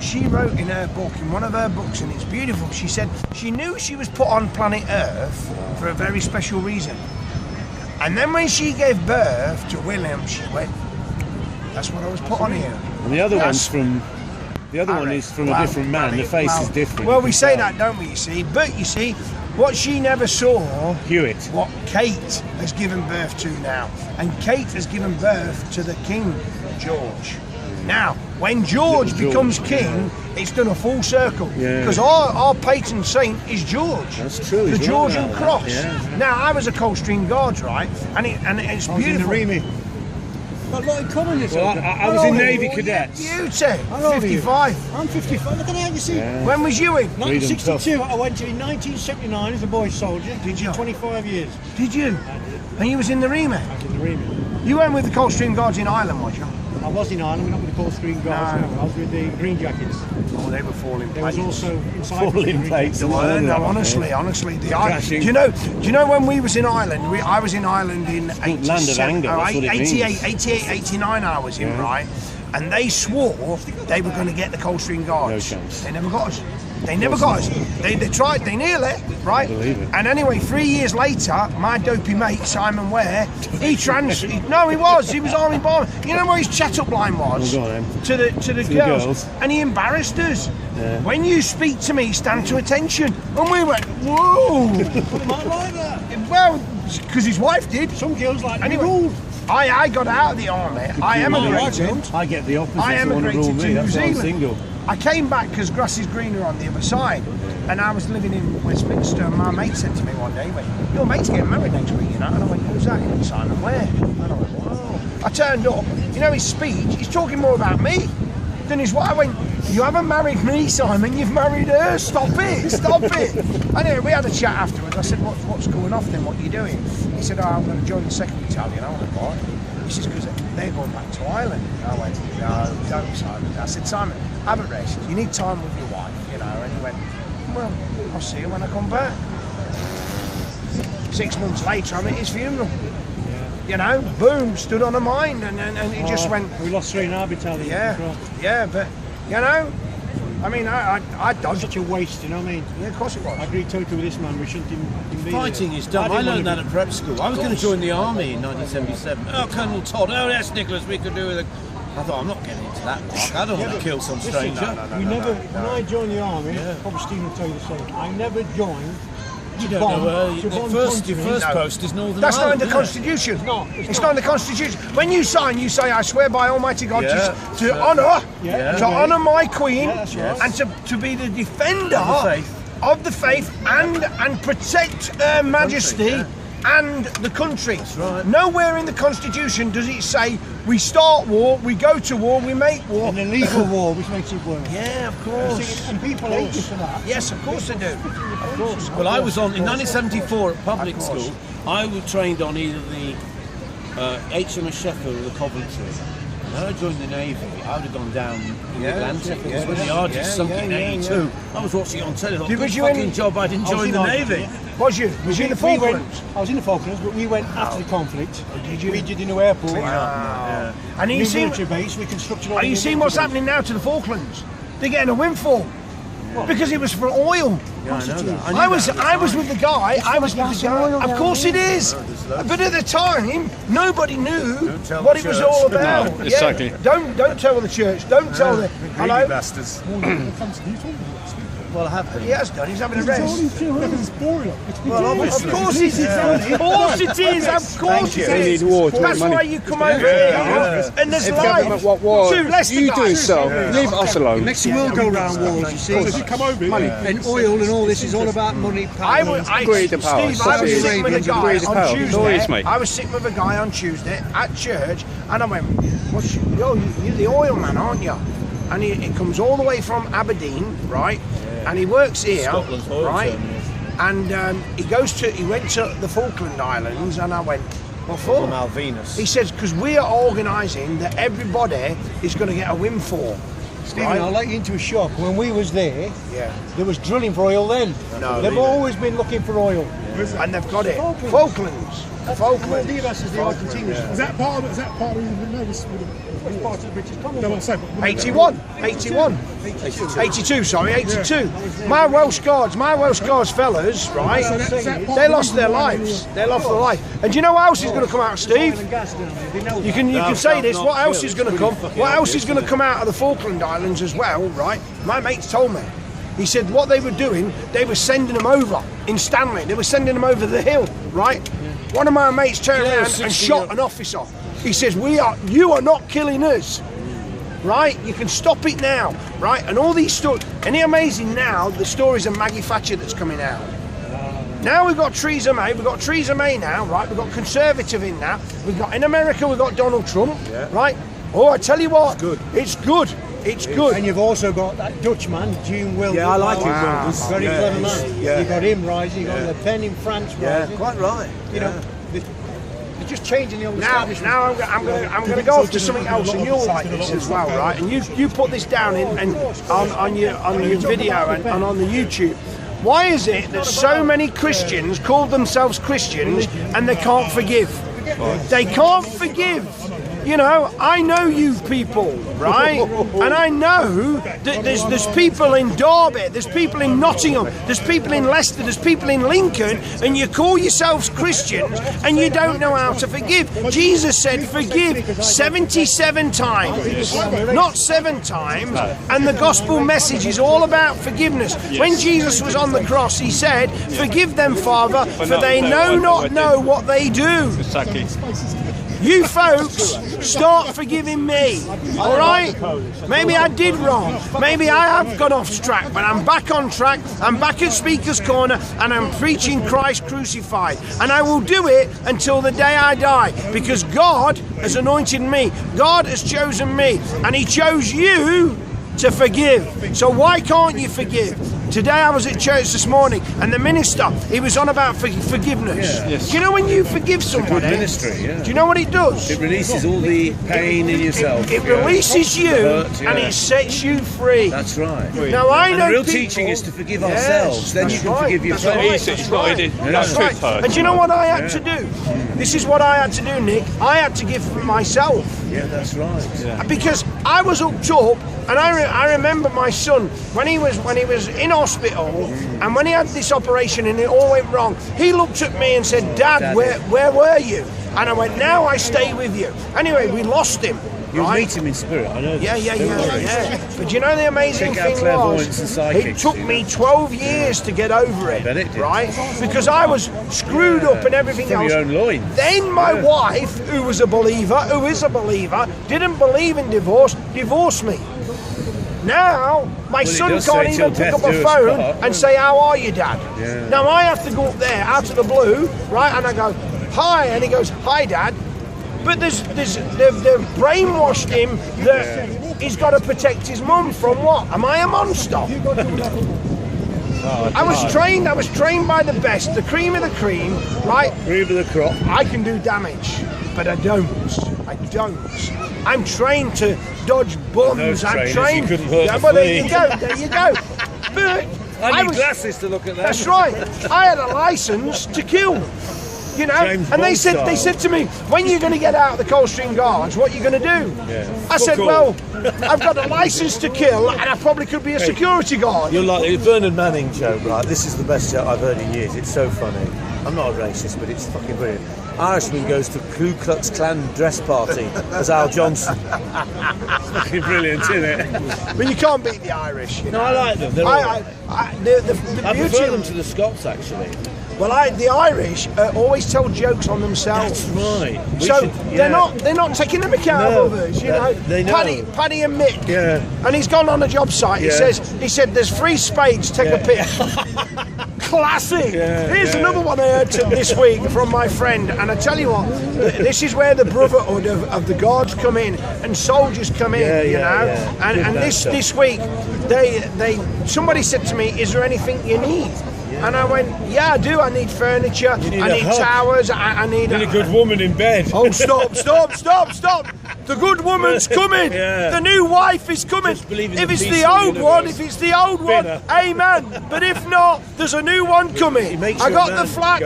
she wrote in her book, in one of her books, and it's beautiful, she said she knew she was put on planet Earth for a very special reason. And then when she gave birth to William, she went, that's what I was put on here. And the other one's from... The other one is from a different man. The face is different. Well, we say that, don't we, you see? But, you see, what she never saw... Hewitt. What Kate has given birth to now. And Kate has given birth to the King, George. Now, when George becomes king, it's done a full circle. Because our patron saint is George. That's true. The Georgian cross. Yeah. Now, I was a Coldstream Guards, right? And it's beautiful. Got a lot in common, this. Well, I was in Navy Cadets. You too. 55. I'm 55. Look at how you see. Yeah. When was you in? 1962. I went to in 1979 as a boy soldier. Did you? 25 years. Did you? I did. And you was in the remake? I was in the remake. You went with the Coldstream Guards in Ireland, was you? I was in Ireland, but not with the Coldstream Guards. No. I was with the Green Jackets. Oh, they were falling There plates. was also inside Falling plates. No, honestly. Do you know when we was in Ireland? I was in Ireland in 87, Land of Anger, that's what it 88, 89 I was in, right? And they swore they were going to get the Coldstream Guards. No chance. They never got us. They never got us. They tried, they nearly, right? I believe it. And anyway, 3 years later, my dopey mate, Simon Ware, he was Army Bomber. You know where his chat-up line was? To the girls. And he embarrassed us. Yeah. When you speak to me, stand to attention. And we went, whoa. like that. Well, because his wife did. Some girls like anyway, ruled. I got out of the army. I emigrated. I get the opposite. I emigrated to New Zealand. Single. I came back because grass is greener on the other side. And I was living in Westminster, and my mate said to me one day, he went, your mate's getting married next week, you know? And I went, who's that? He went, Simon Ware. And I went, wow. I turned up, you know, his speech, he's talking more about me than his wife. I went, you haven't married me, Simon, you've married her. Stop it. Anyway, we had a chat afterwards. I said, what's going off then? What are you doing? He said, I'm going to join the 2nd Battalion. I went, why? He says, because they're going back to Ireland. I went, no, don't, Simon. I said, Simon, have a rest. You need time with your wife, you know. And he went, well, I'll see you when I come back. 6 months later, I'm at his funeral. You know, boom, stood on a mind, and he just went. We lost 3 in our battalion. Yeah, but you know, I mean, I dodged. Such a waste, you know what I mean? Yeah, of course it was. I agreed totally with this man. We shouldn't even be Fighting there. is dumb. I learned that at prep school. I was going to join the army in 1977. Oh, Colonel Todd. Oh, yes, Nicholas. We could do with a. I thought, I'm not getting into that, Mark. I don't want to kill some stranger. When I joined the army, probably Stephen will tell you the same. I never joined. You don't know your first post is Northern That's Ireland. Not in the Constitution. It's not in the Constitution. When you sign, you say, I swear by Almighty God to honour my Queen and to be the defender of the faith and protect Her Majesty and the country. That's right. Nowhere in the Constitution does it say we start war, we go to war, we make war. An illegal war, which makes it worse. Yeah, of course. And people hate you for that. Yes, of course they do. Of course. Well, I was in 1974 at public school. I was trained on either the HMS Sheffield or the Coventry. When I joined the Navy, I would have gone down in the Atlantic. Because when the Argus sunk in 82, I was watching it on telly. I thought, good fucking job I didn't join the Navy. Was you? Was you in the Falklands? I was in the Falklands, but we went after the conflict. Did you? We did in the airport. And you see, military base, we constructed all. Are you seeing what's happening now to the Falklands? They're getting a windfall. Because it was for oil. Yeah, I know that. I was with the guy. Of course it is. But at the time, nobody knew what it was all about. Exactly. Don't tell the church. Don't tell the. Hello. Bastards. Well, I have been. He has done. He's having a rest. It's boring. Well, obviously. Of course it is. Of course it is. Of course it is. Water, That's why you come over here. And there's government life. you do so. Leave us alone. It makes the world go round, wars, you see. So come over money. And oil and all this is all about money. Steve, I was sitting with a guy on Tuesday. I was sitting with a guy on Tuesday at church, and I went, you're the oil man, aren't you? And he comes all the way from Aberdeen, right? And he works here, right? And he went to the Falkland Islands, and I went, what for? Malvinas. He says, because we are organising that everybody is going to get a windfall. Stephen, I'll let you into a shock. When we was there, there was drilling for oil then. They've always been looking for oil. and they've got it. Falklands. Falklands. Is that part of the British Commonwealth? 81, 82, sorry, 82. My Welsh Guards fellas, right, they lost their lives. They lost their life. And do you know what else is going to come out, Steve? You can say this, what else is going to come? What else is going to come out of the Falkland Islands as well, right? My mates told me. He said what they were doing, they were sending them over in Stanley. They were sending them over the hill, right? One of my mates turned around and shot an officer. He says, you are not killing us, right? You can stop it now, right? And all these stories, and it's amazing now, the stories of Maggie Thatcher that's coming out. Now we've got Theresa May, now, right? We've got Conservative in that. We've got, in America, we've got Donald Trump, right? Oh, I tell you what, it's good. It's good. And you've also got that Dutch man, June Wilders. Yeah, I like him. Wilders. Very clever man. Yeah. You've got him rising, you've got Le Pen in France rising. Quite right. You know, they're just changing the old establishment. Now I'm going to go off to something else, and you'll like this as well, right? And you put this down on your video and on the YouTube. Why is it that so many Christians call themselves Christians and they can't forgive? They can't forgive. You know, I know you people, right? And I know that there's people in Derby, there's people in Nottingham, there's people in Leicester, there's people in Lincoln, and you call yourselves Christians and you don't know how to forgive. Jesus said forgive 77 times, not 7 times, and the gospel message is all about forgiveness. When Jesus was on the cross, he said, forgive them, Father, for they not know what they do. You folks, start forgiving me, all right? Maybe I did wrong. Maybe I have gone off track, but I'm back on track. I'm back at Speaker's Corner, and I'm preaching Christ crucified. And I will do it until the day I die, because God has anointed me. God has chosen me, and He chose you to forgive. So why can't you forgive? Today I was at church this morning, and the minister, he was on about forgiveness. Yes. Do you know when you forgive someone? Good ministry, yeah. Do you know what it does? It releases all the pain in yourself. It releases you, and it sets you free. That's right. Now I know the real people, teaching is to forgive ourselves. Then you can forgive your friends. That's right. And do you know what I had to do? This is what I had to do, Nick. I had to give myself. Yeah, that's right. Because I was hooked up, and I remember my son when he was in hospital, and when he had this operation and it all went wrong, he looked at me and said, Dad, where were you? And I went, now I stay with you. Anyway, we lost him. You'll meet him in spirit, I know. Yeah. But you know the amazing thing was, it took me 12 years to get over it, bet it did. right? Because I was screwed up and everything From else. your own loins. Then my wife, who is a believer, didn't believe in divorce, divorced me. Now, my son can't even pick up a phone and say, how are you, Dad? Yeah. Now I have to go up there out of the blue, right? And I go, hi, and he goes, hi, Dad. But they've brainwashed him that he's got to protect his mum from what? Am I a monster? I was trained by the best, the cream of the cream, right? Cream of the crop. I can do damage, but I don't. I'm trained to dodge bums. I'm trained. But there you go. But I need glasses to look at that. That's right. I had a license to kill. You know, James and they Bond said to me, when are you going to get out of the Coldstream Guards? What are you going to do? Yeah. I said, well, I've got a license to kill, and I probably could be a security guard. You're like the Bernard Manning joke, right? This is the best joke I've heard in years. It's so funny. I'm not a racist, but it's fucking brilliant. Irishman goes to Ku Klux Klan dress party as Al Johnson. Fucking brilliant, isn't it? But you can't beat the Irish. You know? No, I like them. They're all right. The I beauty prefer of them to the Scots, actually. Well, the Irish always tell jokes on themselves. That's right. So they're not taking the mick out of others, you know. They know. Paddy and Mick. Yeah. And he's gone on a job site. He said there's 3 spades, take a pick. Classic. Here's another one I heard this week from my friend, and I tell you what, this is where the brotherhood of the guards come in and soldiers come in, you know. And this week, somebody said to me, "Is there anything you need?" And I went, yeah, I do. I need furniture. I need towers. I need a good woman in bed. Oh, stop. The good woman's coming. The new wife is coming. If it's the old one, amen. But if not, there's a new one coming. I got the flat.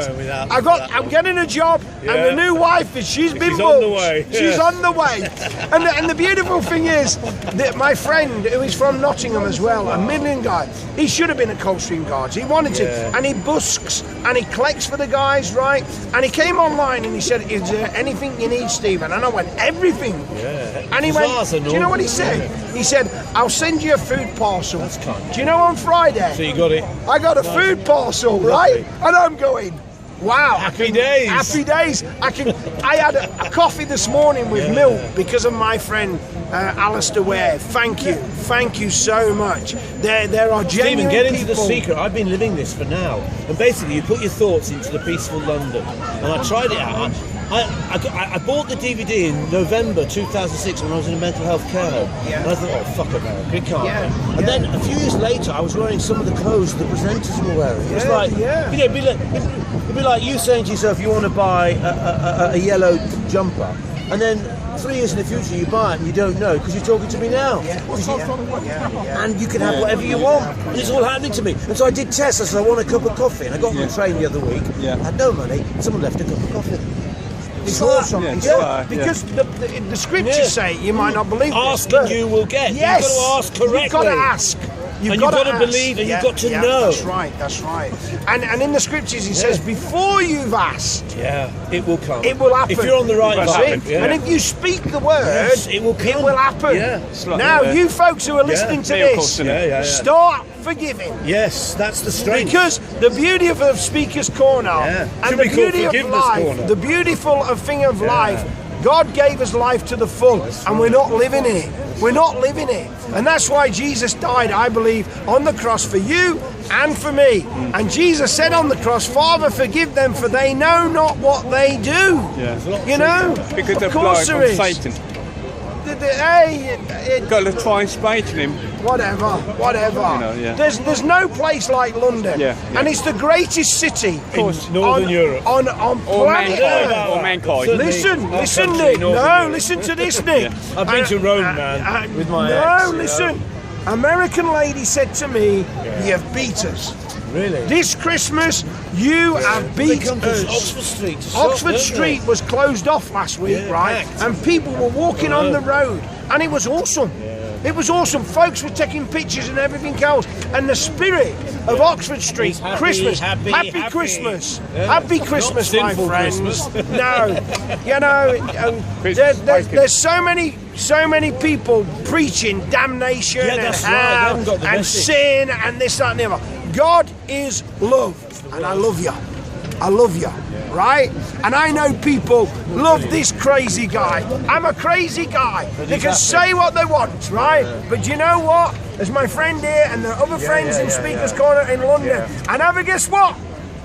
I'm getting a job, and the new wife she's been booked. On the way. She's on the way. And the beautiful thing is that my friend, who is from Nottingham as well, a Midland guy, he should have been at Coldstream Guards. He wanted to, and he busks and he collects for the guys, right? And he came online and he said, "Is there anything you need, Stephen?" And I went, "Everything." And he went, "Do you know what he said?" He said, "I'll send you a food parcel." That's kind. Do you know on Friday? So you got it. I got a food parcel, right? And I'm going, wow. Happy days. Happy days. I had a coffee this morning with milk because of my friend Alistair Ware. Thank you so much. There are genuine Stephen, get into people. the secret. I've been living this for now. And basically, you put your thoughts into the peaceful London. And I tried it out. I bought the DVD in November 2006 when I was in a mental health care home. And I thought, oh, fuck America, it can't be. And then a few years later, I was wearing some of the clothes the presenters were wearing. It was like, you know, it'd be like you saying to yourself, you want to buy a yellow jumper, and then 3 years in the future you buy it and you don't know because you're talking to me now. And you can have whatever you want. And it's all happening to me. And so I did tests. I said, I want a cup of coffee. And I got on the train the other week. I had no money. Someone left a cup of coffee. It's awesome. Because the scriptures say you might not believe Ask this, and you will get. Yes. You've got to ask correctly. You've got to ask. You've got to believe and you've got to know. That's right. And in the scriptures he says, before you've asked, it will come. It will happen. If you're on the right path. And if you speak the word, it will come. It will happen. Now, you folks who are listening to this, start forgiving. Yes, that's the strength. Because the beauty of Speaker's Corner and the beauty of life, the beautiful thing of life, God gave us life to the full, and we're not living it. We're not living it. And that's why Jesus died, I believe, on the cross for you and for me. And Jesus said on the cross, Father, forgive them, for they know not what they do. You know? Because of course there is. Satan. Got to try and spite him. Whatever. You know, There's no place like London, and it's the greatest city in Northern Europe on planet Earth. Or mankind. Listen, Nick. No, listen to this, Nick. I've been to Rome, man, with my ex. No, listen. American lady said to me, "You have beat us." Really? This Christmas, you have beat us. Oxford Street. Oxford Street was closed off last week, right? And people were walking on the road, and it was awesome. It was awesome. Folks were taking pictures and everything else. And the spirit of Oxford Street, Christmas, happy Christmas. Happy Christmas, my friends. No, you know, there's so many people preaching damnation and hell and sin and this, that, and the other. God is love, and I love you. I love you, right? And I know people love this crazy guy. I'm a crazy guy. They can say what they want, right? But you know what? There's my friend here and the other friends in Speaker's Corner in London. And ever guess what?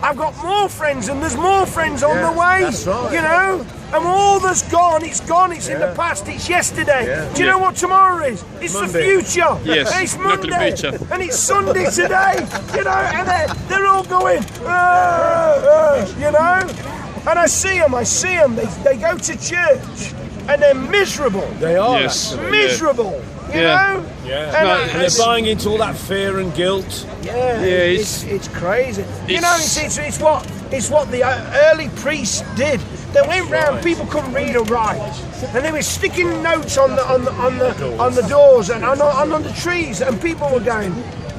I've got more friends, and there's more friends on the way. That's right. You know? And all that's gone, it's in the past, it's yesterday. Do you know what tomorrow is? It's Monday. The future. Yes, and it's Monday. And it's Sunday today. You know, and they're all going, you know? And I see them, they go to church, and they're miserable. They are. Yes. Miserable. You know? And they're buying into all that fear and guilt. It's crazy. You know, it's what the early priests did. They went round, people couldn't read or write, and they were sticking notes on the doors and on the trees, and people were going,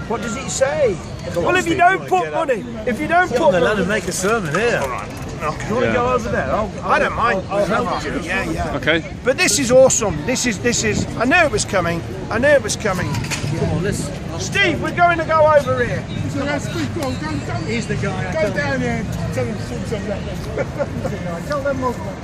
"What does it say?" Well, if you don't put money, money, and make a sermon here. All right. Okay. You want to go over there? I don't mind. I'll help you. Yeah. Okay. But this is awesome. This is. I knew it was coming. Steve, we're going to go over here. He's the guy. Go down here. Tell him something. Tell them Muslim.